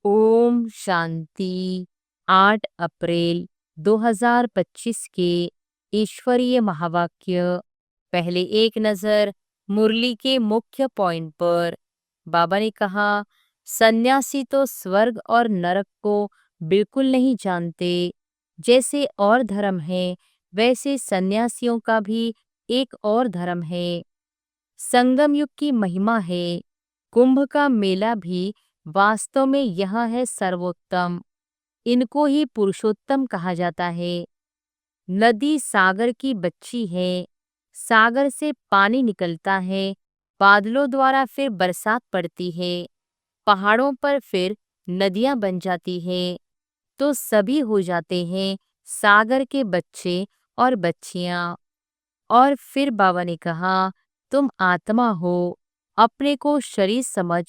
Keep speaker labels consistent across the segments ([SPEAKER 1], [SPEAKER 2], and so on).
[SPEAKER 1] ओम शांति। 8 अप्रैल 2025 के ईश्वरीय महावाक्य। पहले एक नजर मुरली के मुख्य पॉइंट पर। बाबा ने कहा, सन्यासी तो स्वर्ग और नरक को बिल्कुल नहीं जानते। जैसे और धर्म है, वैसे सन्यासियों का भी एक और धर्म है। संगम युग की महिमा है। कुंभ का मेला भी वास्तव में यह है सर्वोत्तम। इनको ही पुरुषोत्तम कहा जाता है। नदी सागर की बच्ची है। सागर से पानी निकलता है, बादलों द्वारा फिर बरसात पड़ती है, पहाड़ों पर फिर नदियां बन जाती है, तो सभी हो जाते हैं सागर के बच्चे और बच्चियां। और फिर बाबा ने कहा, तुम आत्मा हो, अपने को शरीर समझ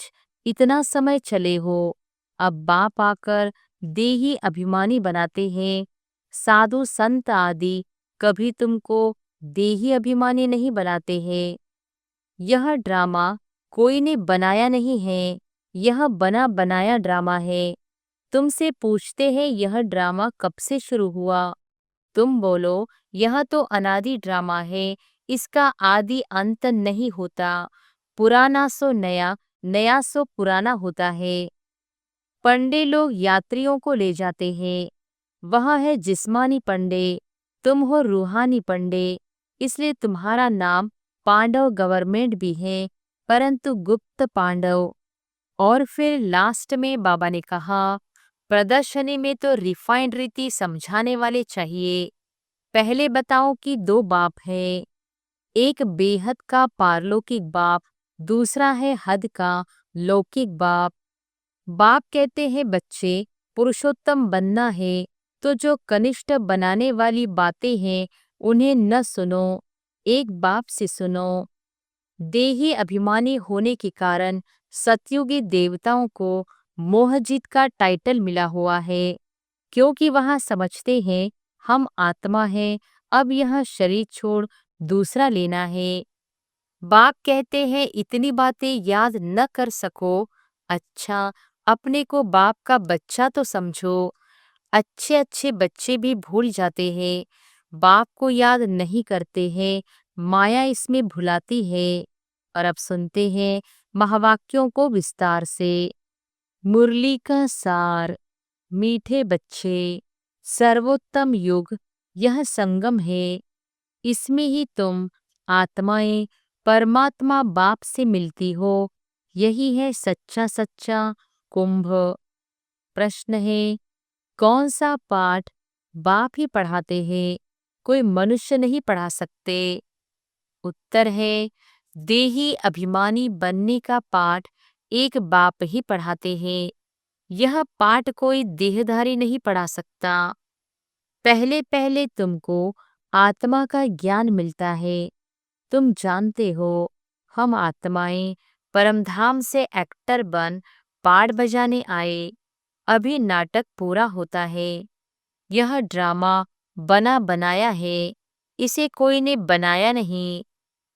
[SPEAKER 1] इतना समय चले हो। अब बाप आकर देही अभिमानी बनाते हैं। साधु संत आदि कभी तुमको देही अभिमानी नहीं बनाते हैं। यह ड्रामा कोई ने बनाया नहीं है, यह बना बनाया ड्रामा है। तुमसे पूछते हैं यह ड्रामा कब से शुरू हुआ। तुम बोलो, यह तो अनादि ड्रामा है, इसका आदि अंत नहीं होता। पुराना सो नया, नया सो पुराना होता है। पंडे लोग यात्रियों को ले जाते हैं। वह है जिस्मानी पंडे, तुम हो रूहानी पंडे। इसलिए तुम्हारा नाम पांडव गवर्नमेंट भी है, परंतु गुप्त पांडव। और फिर लास्ट में बाबा ने कहा, प्रदर्शनी में तो रिफाइंड रीति समझाने वाले चाहिए। पहले बताओ कि दो बाप है, एक बेहद का पारलौकिक बाप, दूसरा है हद का लौकिक बाप। बाप कहते हैं बच्चे पुरुषोत्तम बनना है, तो जो कनिष्ठ बनाने वाली बातें हैं उन्हें न सुनो, एक बाप से सुनो। देही अभिमानी होने के कारण सतयुगी देवताओं को मोहजीत का टाइटल मिला हुआ है, क्योंकि वहां समझते हैं हम आत्मा हैं, अब यह शरीर छोड़ दूसरा लेना है। बाप कहते हैं इतनी बातें याद न कर सको, अच्छा अपने को बाप का बच्चा तो समझो। अच्छे अच्छे बच्चे भी भूल जाते हैं, बाप को याद नहीं करते हैं, माया इसमें भुलाती है। और अब सुनते हैं महावाक्यों को विस्तार से। मुरली का सार। मीठे बच्चे, सर्वोत्तम युग यह संगम है। इसमें ही तुम आत्माएं परमात्मा बाप से मिलती हो। यही है सच्चा सच्चा कुंभ। प्रश्न है, कौन सा पाठ बाप ही पढ़ाते हैं, कोई मनुष्य नहीं पढ़ा सकते? उत्तर है, देही अभिमानी बनने का पाठ एक बाप ही पढ़ाते हैं। यह पाठ कोई देहधारी नहीं पढ़ा सकता। पहले पहले तुमको आत्मा का ज्ञान मिलता है। तुम जानते हो हम आत्माएं परमधाम से एक्टर बन पाठ बजाने आए। अभी नाटक पूरा होता है। यह ड्रामा बना बनाया है, इसे कोई ने बनाया नहीं,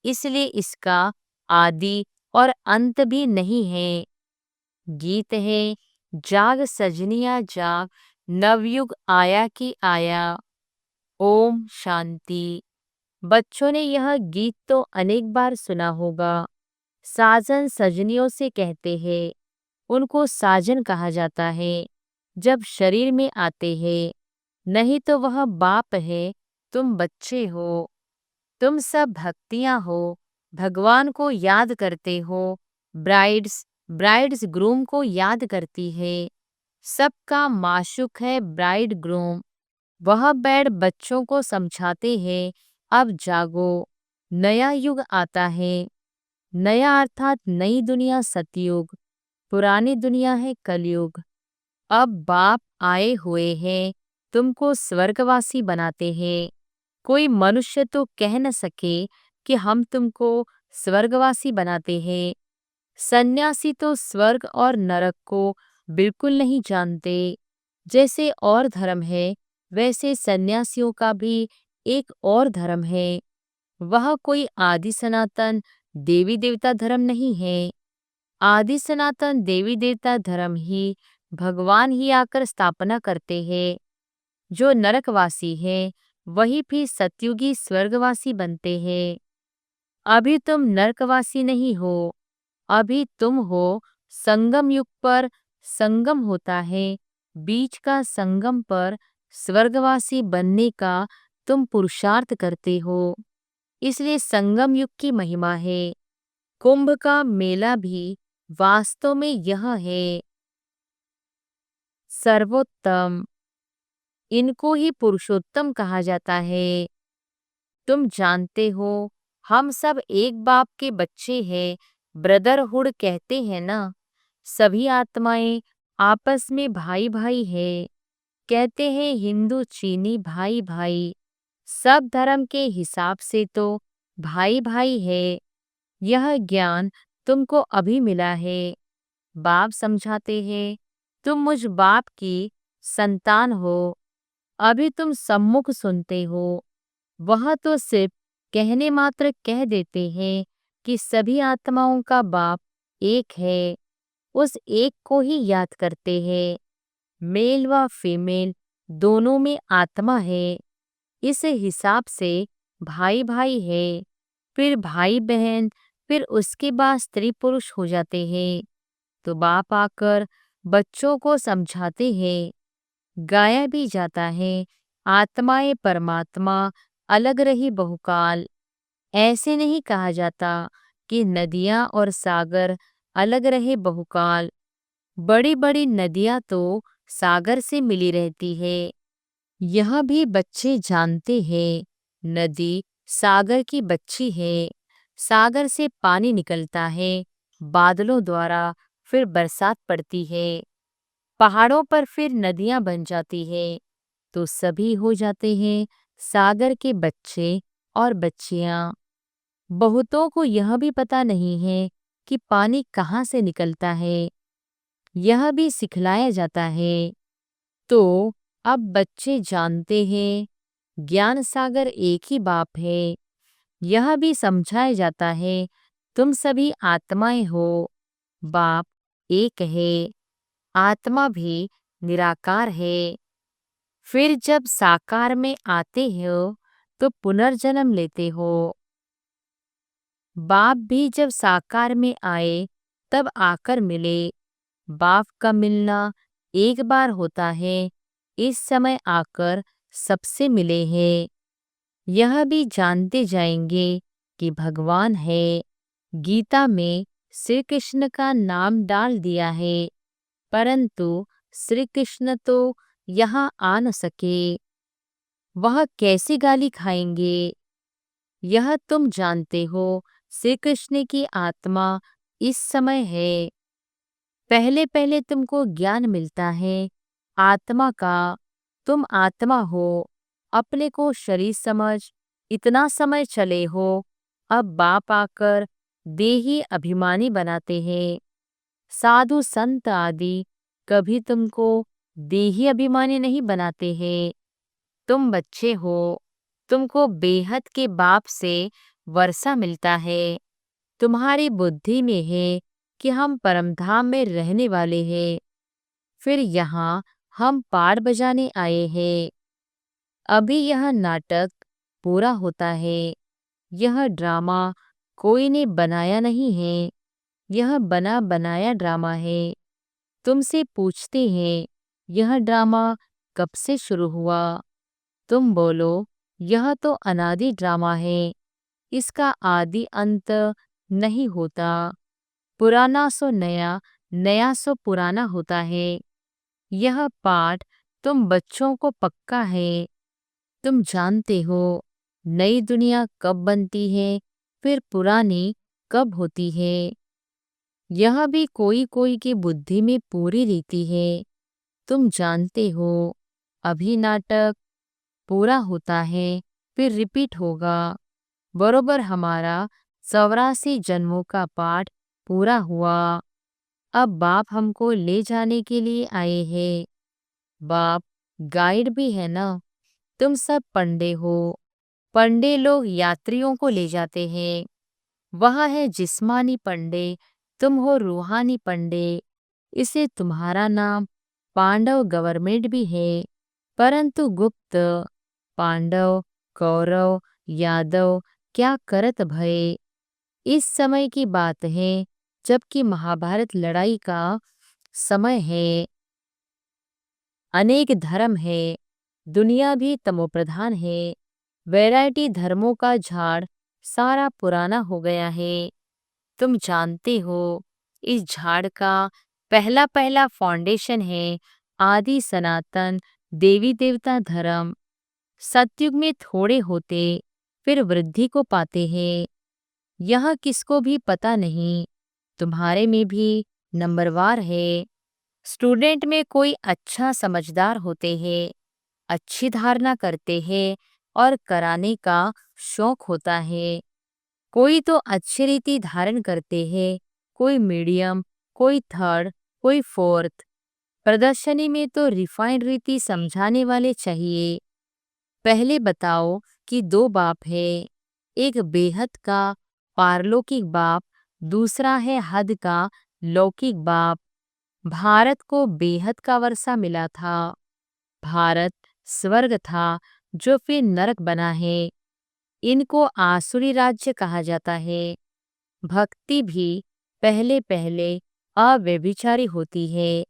[SPEAKER 1] इसलिए इसका आदि और अंत भी नहीं है। गीत है, जाग सजनिया जाग, नवयुग आया कि आया। ओम शांति। बच्चों ने यह गीत तो अनेक बार सुना होगा। साजन सजनियों से कहते हैं, उनको साजन कहा जाता है जब शरीर में आते हैं, नहीं तो वह बाप है, तुम बच्चे हो। तुम सब भक्तियां हो, भगवान को याद करते हो। ब्राइड्स ब्राइड्स ग्रूम को याद करती है। सबका माशूक है ब्राइड ग्रूम। वह बैठ बच्चों को समझाते हैं, अब जागो, नया युग आता है। नया अर्थात नई दुनिया सतयुग, पुरानी दुनिया है कलयुग। अब बाप आए हुए हैं, तुमको स्वर्गवासी बनाते हैं। कोई मनुष्य तो कह न सके कि हम तुमको स्वर्गवासी बनाते हैं। सन्यासी तो स्वर्ग और नरक को बिल्कुल नहीं जानते। जैसे और धर्म है, वैसे सन्यासियों का भी एक और धर्म है। वह कोई आदि सनातन देवी देवता धर्म नहीं है। आदि सनातन देवी देवता धर्म ही भगवान ही आकर स्थापना करते हैं। जो नरकवासी है वही फिर सतयुगी स्वर्गवासी बनते हैं। अभी तुम नरकवासी नहीं हो, अभी तुम हो संगम युग पर संगम होता है, बीच का संगम पर स्वर्गवासी बनने का तुम पुरुषार्थ करते हो। इसलिए संगम युग की महिमा है। कुंभ का मेला भी वास्तव में यह है। सर्वोत्तम, इनको ही पुरुषोत्तम कहा जाता है। तुम जानते हो हम सब एक बाप के बच्चे हैं, ब्रदरहुड कहते हैं ना। सभी आत्माएं आपस में भाई भाई है। कहते हैं हिंदू चीनी भाई भाई, सब धर्म के हिसाब से तो भाई भाई है। यह ज्ञान तुमको अभी मिला है। बाप समझाते हैं तुम मुझ बाप की संतान हो। अभी तुम सम्मुख सुनते हो। वह तो सिर्फ कहने मात्र कह देते हैं कि सभी आत्माओं का बाप एक है। उस एक को ही याद करते हैं। मेल व फीमेल दोनों में आत्मा है। इस हिसाब से भाई भाई है, फिर भाई बहन, फिर उसके बाद स्त्री पुरुष हो जाते हैं। तो बाप आकर बच्चों को समझाते हैं। गाया भी जाता है आत्माएं परमात्मा अलग रही बहुकाल। ऐसे नहीं कहा जाता कि नदियां और सागर अलग रहे बहुकाल। बड़ी बड़ी नदियां तो सागर से मिली रहती है। यह भी बच्चे जानते हैं नदी सागर की बच्ची है। सागर से पानी निकलता है बादलों द्वारा, फिर बरसात पड़ती है, पहाड़ों पर फिर नदियां बन जाती है। तो सभी हो जाते हैं सागर के बच्चे और बच्चियां। बहुतों को यह भी पता नहीं है कि पानी कहाँ से निकलता है। यह भी सिखलाया जाता है। तो अब बच्चे जानते हैं ज्ञान सागर एक ही बाप है। यह भी समझाया जाता है तुम सभी आत्माएं हो, बाप एक है। आत्मा भी निराकार है। फिर जब साकार में आते हो तो पुनर्जन्म लेते हो। बाप भी जब साकार में आए तब आकर मिले। बाप का मिलना एक बार होता है। इस समय आकर सबसे मिले हैं। यह भी जानते जाएंगे कि भगवान है। गीता में श्री कृष्ण का नाम डाल दिया है, परंतु श्री कृष्ण तो यहाँ आ न सके। वह कैसी गाली खाएंगे? यह तुम जानते हो श्री कृष्ण की आत्मा इस समय है। पहले पहले तुमको ज्ञान मिलता है आत्मा का। तुम आत्मा हो, अपने को शरीर समझ इतना समय चले हो। अब बाप आकर देही अभिमानी बनाते हैं। साधु संत आदि कभी तुमको देही अभिमानी नहीं बनाते हैं। तुम बच्चे हो, तुमको बेहद के बाप से वर्षा मिलता है। तुम्हारी बुद्धि में है कि हम परमधाम में रहने वाले हैं। फिर यहाँ हम पार बजाने आए हैं। अभी यह नाटक पूरा होता है। यह ड्रामा कोई ने बनाया नहीं है। यह बना बनाया ड्रामा है। तुमसे पूछते हैं यह ड्रामा कब से शुरू हुआ? तुम बोलो यह तो अनादि ड्रामा है। इसका आदि अंत नहीं होता। पुराना सो नया, नया सो पुराना होता है। यह पाठ तुम बच्चों को पक्का है। तुम जानते हो नई दुनिया कब बनती है, फिर पुरानी कब होती है। यह भी कोई कोई की बुद्धि में पूरी रीति है। तुम जानते हो अभी नाटक पूरा होता है, फिर रिपीट होगा। बरोबर हमारा 84 जन्मों का पाठ पूरा हुआ। अब बाप हमको ले जाने के लिए आए हैं। बाप गाइड भी है ना। तुम सब पंडे हो। पंडे लोग यात्रियों को ले जाते हैं। वह है जिस्मानी पंडे, तुम हो रूहानी पंडे। इसे तुम्हारा नाम पांडव गवर्नमेंट भी है, परंतु गुप्त। पांडव कौरव यादव क्या करत भय। इस समय की बात है जबकि महाभारत लड़ाई का समय है। अनेक धर्म है, दुनिया भी तमोप्रधान है। वैरायटी धर्मों का झाड़ सारा पुराना हो गया है। तुम जानते हो इस झाड़ का पहला पहला फाउंडेशन है आदि सनातन देवी देवता धर्म। सतयुग में थोड़े होते फिर वृद्धि को पाते हैं। यह किसको भी पता नहीं। तुम्हारे में भी नंबरवार है। स्टूडेंट में कोई अच्छा समझदार होते हैं, अच्छी धारणा करते हैं और कराने का शौक होता है। कोई तो अच्छी रीति धारण करते हैं, कोई मीडियम, कोई थर्ड, कोई फोर्थ। प्रदर्शनी में तो रिफाइंड रीति समझाने वाले चाहिए। पहले बताओ कि दो बाप है, एक बेहद का पारलौकिक बाप, दूसरा है हद का लौकिक बाप। भारत को बेहद का वर्षा मिला था। भारत स्वर्ग था जो फिर नरक बना है। इनको आसुरी राज्य कहा जाता है। भक्ति भी पहले पहले अव्यभिचारी होती है।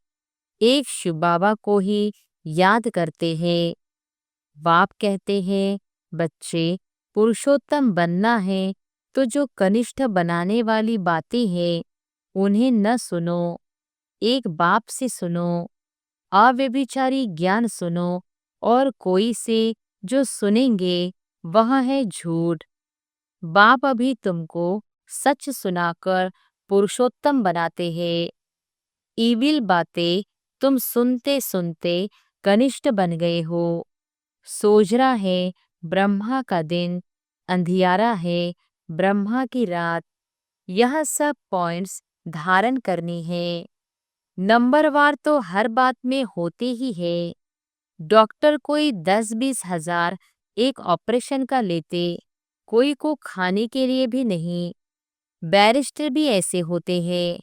[SPEAKER 1] एक शिव बाबा को ही याद करते हैं। बाप कहते हैं बच्चे पुरुषोत्तम बनना है तो जो कनिष्ठ बनाने वाली बातें हैं उन्हें न सुनो, एक बाप से सुनो। अव्यभिचारी ज्ञान सुनो और कोई से जो सुनेंगे वह है झूठ। बाप अभी तुमको सच सुनाकर पुरुषोत्तम बनाते हैं। ईविल बातें तुम सुनते सुनते कनिष्ठ बन गए हो। सोजरा है ब्रह्मा का दिन, अंधियारा है ब्रह्मा की रात। यह सब पॉइंट्स धारण करनी है। नंबरवार तो हर बात में होते ही है। डॉक्टर कोई 10-20 हजार एक ऑपरेशन का लेते, कोई को खाने के लिए भी नहीं। बैरिस्टर भी ऐसे होते हैं।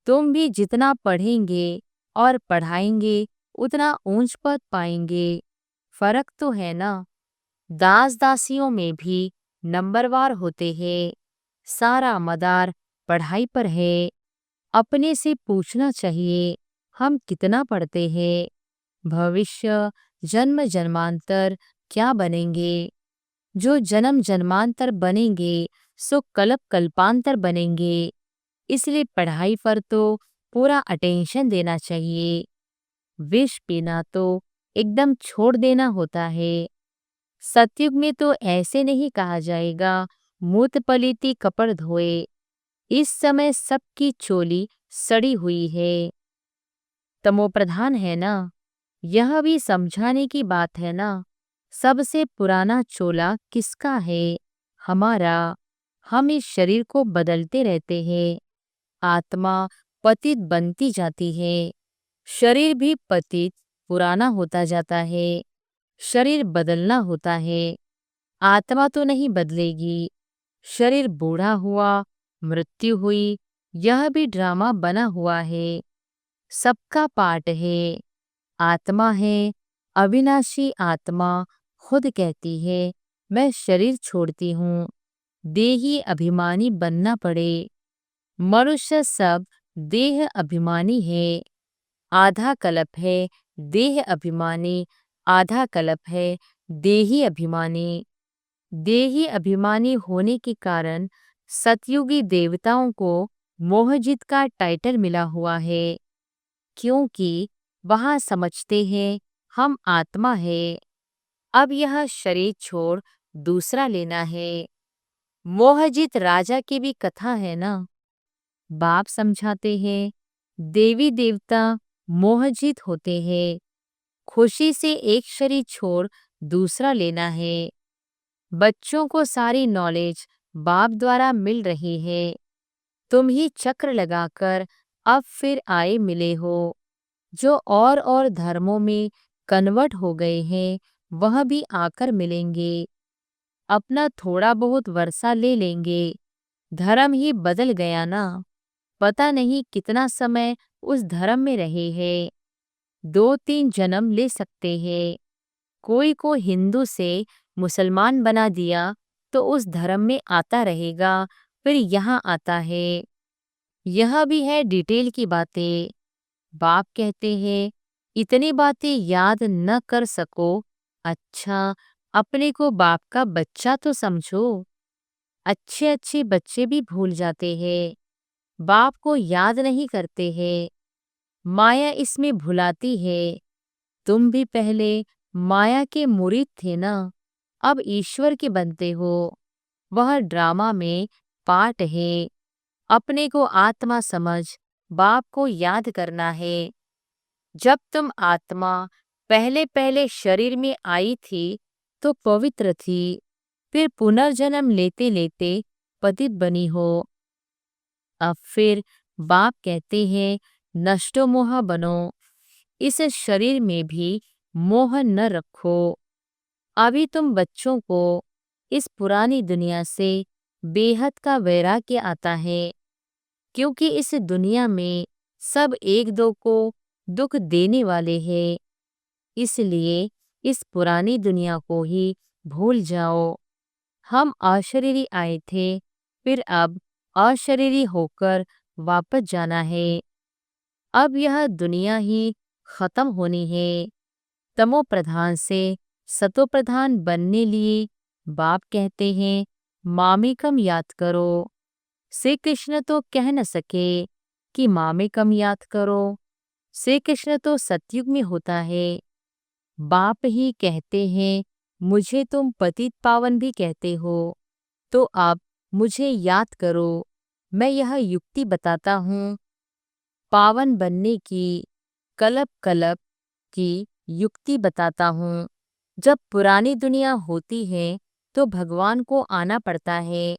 [SPEAKER 1] तुम भी जितना पढ़ेंगे और पढ़ाएंगे उतना ऊंच पद पाएंगे। फर्क तो है ना। दास दासियों में भी नंबरवार होते हैं। सारा मदार पढ़ाई पर है। अपने से पूछना चाहिए हम कितना पढ़ते हैं। भविष्य जन्म जन्मांतर क्या बनेंगे। जो जन्म जन्मांतर बनेंगे सो कल्प कल्पांतर बनेंगे। इसलिए पढ़ाई पर तो पूरा अटेंशन देना चाहिए। विष पीना तो एकदम छोड़ देना होता है। सतयुग में तो ऐसे नहीं कहा जाएगा मूत पलीती कपड़ धोए। इस समय सबकी चोली सड़ी हुई है। तमोप्रधान है ना। यह भी समझाने की बात है ना। सबसे पुराना चोला किसका है? हमारा। हम इस शरीर को बदलते रहते हैं। आत्मा पतित बनती जाती है। शरीर भी पतित पुराना होता जाता है। शरीर बदलना होता है। आत्मा तो नहीं बदलेगी। शरीर बूढ़ा हुआ, मृत्यु हुई, यह भी ड्रामा बना हुआ है। सबका पार्ट है। आत्मा है, अविनाशी आत्मा खुद कहती है मैं शरीर छोड़ती हूँ। देही अभिमानी बनना पड़े। मनुष्य सब देह अभिमानी है। आधा कल्प है देह अभिमानी, आधा कल्प है देही अभिमानी। देही अभिमानी होने के कारण सतयुगी देवताओं को मोहजित का टाइटल मिला हुआ है, क्योंकि वहां समझते हैं हम आत्मा है। अब यह शरीर छोड़ दूसरा लेना है। मोहजित राजा की भी कथा है ना। बाप समझाते हैं देवी देवता मोहजित होते हैं। खुशी से एक शरीर छोड़ दूसरा लेना है। बच्चों को सारी नॉलेज बाप द्वारा मिल रही है। तुम ही चक्र लगाकर अब फिर आए मिले हो। जो और धर्मों में कन्वर्ट हो गए हैं वह भी आकर मिलेंगे। अपना थोड़ा बहुत वर्षा ले लेंगे। धर्म ही बदल गया ना। पता नहीं कितना समय उस धर्म में रहे हैं। 2-3 जन्म ले सकते हैं। कोई को हिंदू से मुसलमान बना दिया तो उस धर्म में आता रहेगा, फिर यहाँ आता है। यह भी है डिटेल की बातें। बाप कहते हैं, इतनी बातें याद न कर सको, अच्छा अपने को बाप का बच्चा तो समझो। अच्छे अच्छे बच्चे भी भूल जाते हैं, बाप को याद नहीं करते हैं। माया इसमें भुलाती है। तुम भी पहले माया के मुरीद थे ना, अब ईश्वर के बनते हो। वह ड्रामा में पार्ट है। अपने को आत्मा समझ बाप को याद करना है। जब तुम आत्मा पहले पहले शरीर में आई थी तो पवित्र थी, फिर पुनर्जन्म लेते लेते पतित बनी हो। अब फिर बाप कहते हैं, नष्टो मोह बनो। इस शरीर में भी मोह न रखो। अभी तुम बच्चों को इस पुरानी दुनिया से बेहद का वैराग्य आता है, क्योंकि इस दुनिया में सब एक दो को दुख देने वाले हैं। इसलिए इस पुरानी दुनिया को ही भूल जाओ। हम अशरीरी आए थे, फिर अब अशरीरी होकर वापस जाना है। अब यह दुनिया ही खत्म होनी है। तमो प्रधान से सतो प्रधान बनने लिए बाप कहते हैं, मामेकम याद करो। श्री कृष्ण तो कह न सके कि मामेकम याद करो। श्री कृष्ण तो सतयुग में होता है। बाप ही कहते हैं, मुझे तुम पतित पावन भी कहते हो, तो अब मुझे याद करो। मैं यह युक्ति बताता हूँ पावन बनने की, कल्प कल्प की युक्ति बताता हूँ। जब पुरानी दुनिया होती है तो भगवान को आना पड़ता है।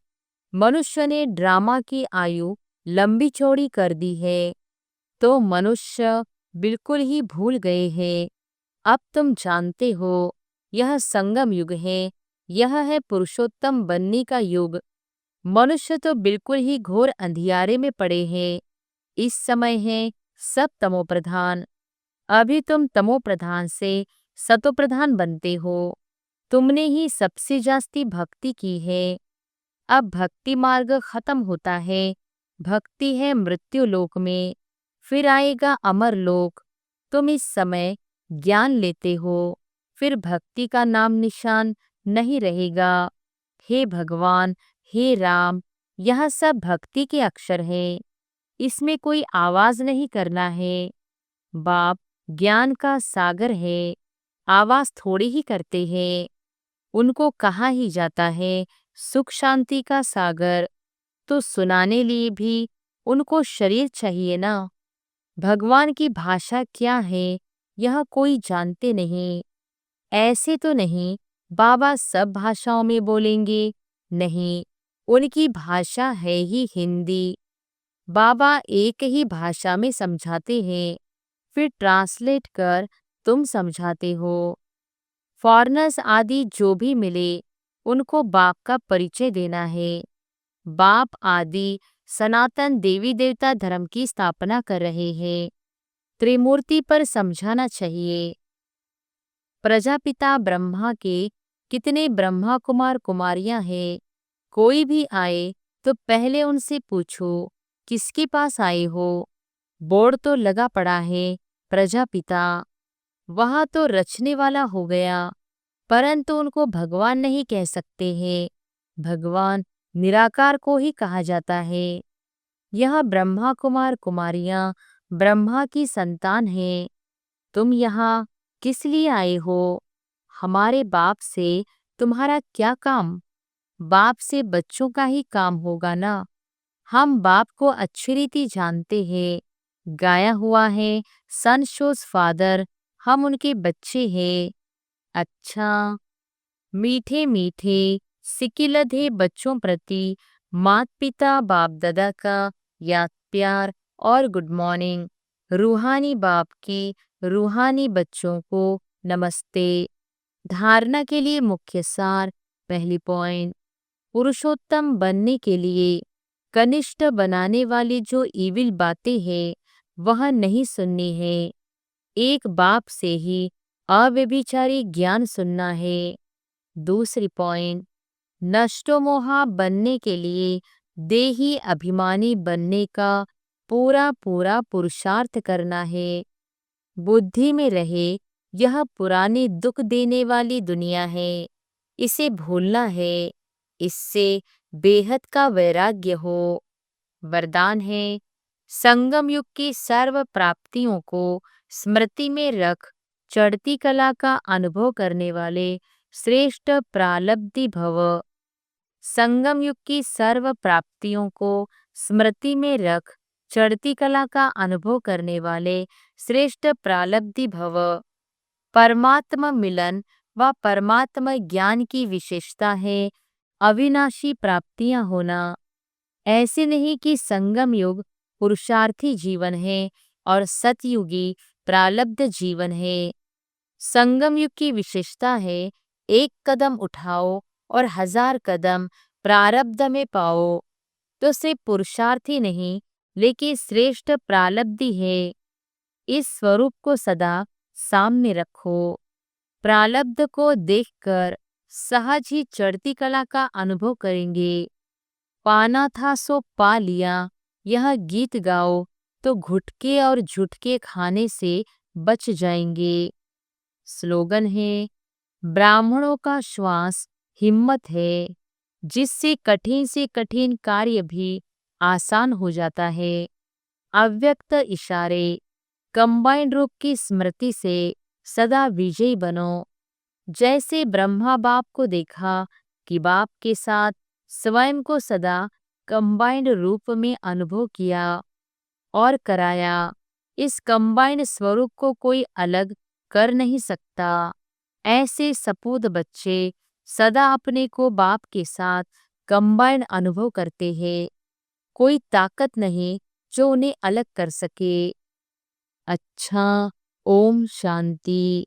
[SPEAKER 1] मनुष्य ने ड्रामा की आयु लंबी चौड़ी कर दी है, तो मनुष्य बिल्कुल ही भूल गए हैं। अब तुम जानते हो, यह संगम युग है, यह है पुरुषोत्तम बनने का युग। मनुष्य तो बिल्कुल ही घोर अंधियारे में पड़े हैं। इस समय है सब तमोप्रधान। अभी तुम तमोप्रधान से सतोप्रधान बनते हो। तुमने ही सबसे जास्ती भक्ति की है। अब भक्ति मार्ग खत्म होता है। भक्ति है मृत्यु लोक में, फिर आएगा अमर लोक। तुम इस समय ज्ञान लेते हो, फिर भक्ति का नाम निशान नहीं रहेगा। हे भगवान, हे राम, यह सब भक्ति के अक्षर है। इसमें कोई आवाज नहीं करना है। बाप ज्ञान का सागर है, आवाज थोड़ी ही करते हैं। उनको कहा ही जाता है सुख शांति का सागर, तो सुनाने लिए भी उनको शरीर चाहिए ना। भगवान की भाषा क्या है यह कोई जानते नहीं। ऐसे तो नहीं बाबा सब भाषाओं में बोलेंगे, नहीं, उनकी भाषा है ही हिंदी। बाबा एक ही भाषा में समझाते हैं, फिर ट्रांसलेट कर तुम समझाते हो। फॉरेनर्स आदि जो भी मिले उनको बाप का परिचय देना है। बाप आदि सनातन देवी देवता धर्म की स्थापना कर रहे हैं, त्रिमूर्ति पर समझाना चाहिए। प्रजापिता ब्रह्मा के कितने ब्रह्मा कुमार कुमारियां हैं। कोई भी आए तो पहले उनसे पूछो किसके पास आए हो। बोर्ड तो लगा पड़ा है प्रजापिता, वहां तो रचने वाला हो गया, परंतु उनको भगवान नहीं कह सकते हैं। भगवान निराकार को ही कहा जाता है। यह ब्रह्मा कुमार कुमारियां ब्रह्मा की संतान हैं। तुम यहाँ किस लिए आए हो? हमारे बाप से तुम्हारा क्या काम? बाप से बच्चों का ही काम होगा ना। हम बाप को अच्छी रीति जानते हैं। गाया हुआ है सन शोज फादर, हम उनके बच्चे हैं। अच्छा, मीठे मीठे सिकिलधे बच्चों प्रति मात पिता बाप दादा का याद प्यार और गुड मॉर्निंग। रूहानी बाप की रूहानी बच्चों को नमस्ते। धारणा के लिए मुख्य सार, पहली पॉइंट, पुरुषोत्तम बनने के लिए कनिष्ठ बनाने वाली जो इविल बातें हैं वह नहीं सुननी है। एक बाप से ही अव्यभिचारी ज्ञान सुनना है। दूसरी पॉइंट, नष्टोमोहा बनने के लिए देही अभिमानी बनने का पूरा पूरा पुरुषार्थ करना है। बुद्धि में रहे यह पुरानी दुख देने वाली दुनिया है, इसे भूलना है। इससे बेहद का वैराग्य हो। वरदान है, संगम युग की सर्व प्राप्तियों को स्मृति में रख चढ़ती कला का अनुभव करने वाले श्रेष्ठ प्रालब्धि भव। संगम युग की सर्व प्राप्तियों को स्मृति में रख चढ़ती कला का अनुभव करने वाले श्रेष्ठ प्रालब्धि भव। परमात्मा मिलन व परमात्मा ज्ञान की विशेषता है अविनाशी प्राप्तियां होना। ऐसे नहीं कि संगम युग पुरुषार्थी जीवन है और सतयुगी प्रालब्ध जीवन है। संगम युग की विशेषता है एक कदम उठाओ और 1000 कदम प्रारब्ध में पाओ। तो सिर्फ पुरुषार्थी नहीं लेकिन श्रेष्ठ प्रालब्धि है। इस स्वरूप को सदा सामने रखो। प्रालब्ध को देखकर सहज ही चढ़ती कला का अनुभव करेंगे। पाना था सो पा लिया, यह गीत गाओ तो घुटके और झुटके खाने से बच जाएंगे। स्लोगन है, ब्राह्मणों का श्वास हिम्मत है, जिससे कठिन से कठिन कार्य भी आसान हो जाता है। अव्यक्त इशारे, कंबाइंड रूप की स्मृति से सदा विजयी बनो। जैसे ब्रह्मा बाप को देखा कि बाप के साथ स्वयं को सदा कंबाइंड रूप में अनुभव किया और कराया। इस कंबाइंड स्वरूप को कोई अलग कर नहीं सकता। ऐसे सपूत बच्चे सदा अपने को बाप के साथ कंबाइंड अनुभव करते हैं। कोई ताकत नहीं जो उन्हें अलग कर सके। अच्छा, ओम शांति।